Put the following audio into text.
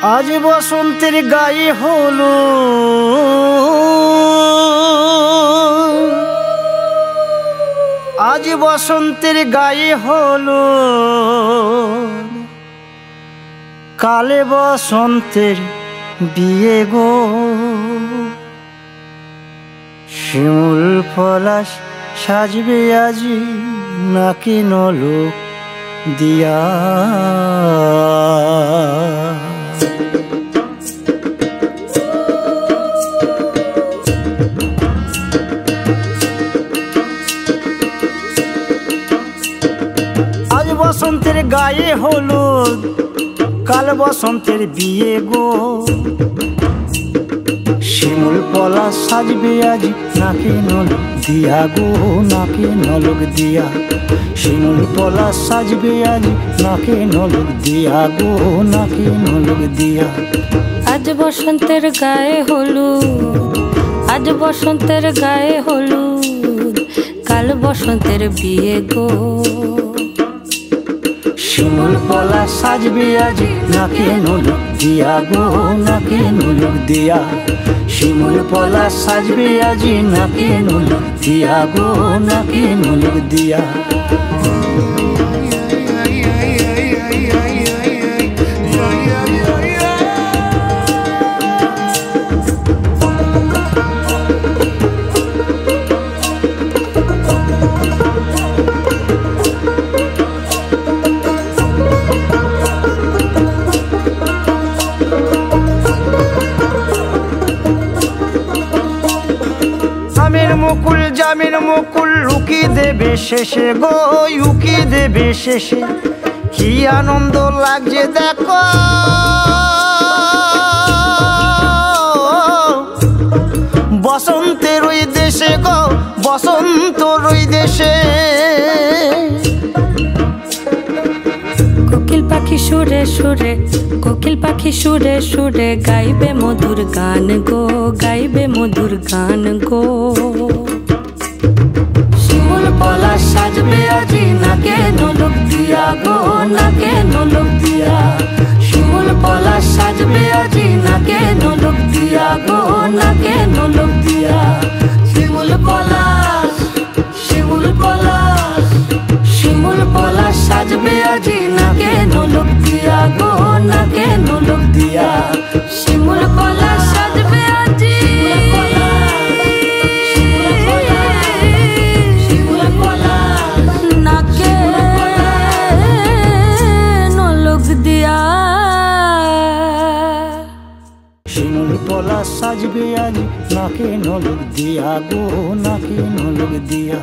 আজ বসন্তের গায়ে হলো আজ বসন্তের গায়ে হলো কালে বসন্তের বিয়ে গো। শিমুল পলাশ সাজবে আজি নাকি নলক দিয়া। আজ বসন্তের গায়ে হলুদ কাল বসন্তের বিয়ে গো। শিমুল পলাশ সাজবে আজ নাকে নলক দিয়া গো, নাকে নলক দিয়া। শিমুল পলাশ সাজবে আজ নাকে নলক দিয়া গো, নাকে নলক দিয়া। আজ বসন্তের গায়ে হলুদ আজ বসন্তের গায়ে হলুদ কাল বসন্তের বিয়ে গো। শিমুল পলাশ সাজবে আজ নাকে নলক দিয়া গো, নাকে নলক দিয়া। শিমুল পলাশ সাজবে আজ নাকে নলক দিয়া গো, নাকে নলক দিয়া। মুকুল জামিন মুকুল লুকি দেবে শেষে গো, লুকি দেবে শেষে। কি আনন্দ লাগছে দেখো বসন্তের ওই দেশে গো, বসন্তর ওই দেশে। কোকিল পাখি সুরে সুরে কোকিল পাখি সুরে সুরে গাইবে মধুর গান গো, গাইবে মধুর গান গো। শিমুল পলাশ সাজবে আজি নাকে নলক দিয়া গো, নাকে নলক দিয়া। শিমুল পলাশ সাজবে আজি নাকে নলক দিয়া গো, নাকে নলক দিয়া। শিমুল পলাশ শিমুল পলাশ শিমুল পলাশ সাজবে আজি নাকে নলক দিয়া গো, নাকে নলক দিয়া। শিমুল পলাশ সাজবে আজি নাকে নলক দিয়া। শিমুল পলাশ সাজবে আজ নাকে নলক দিয়া গো, নাকে নলক দিয়া।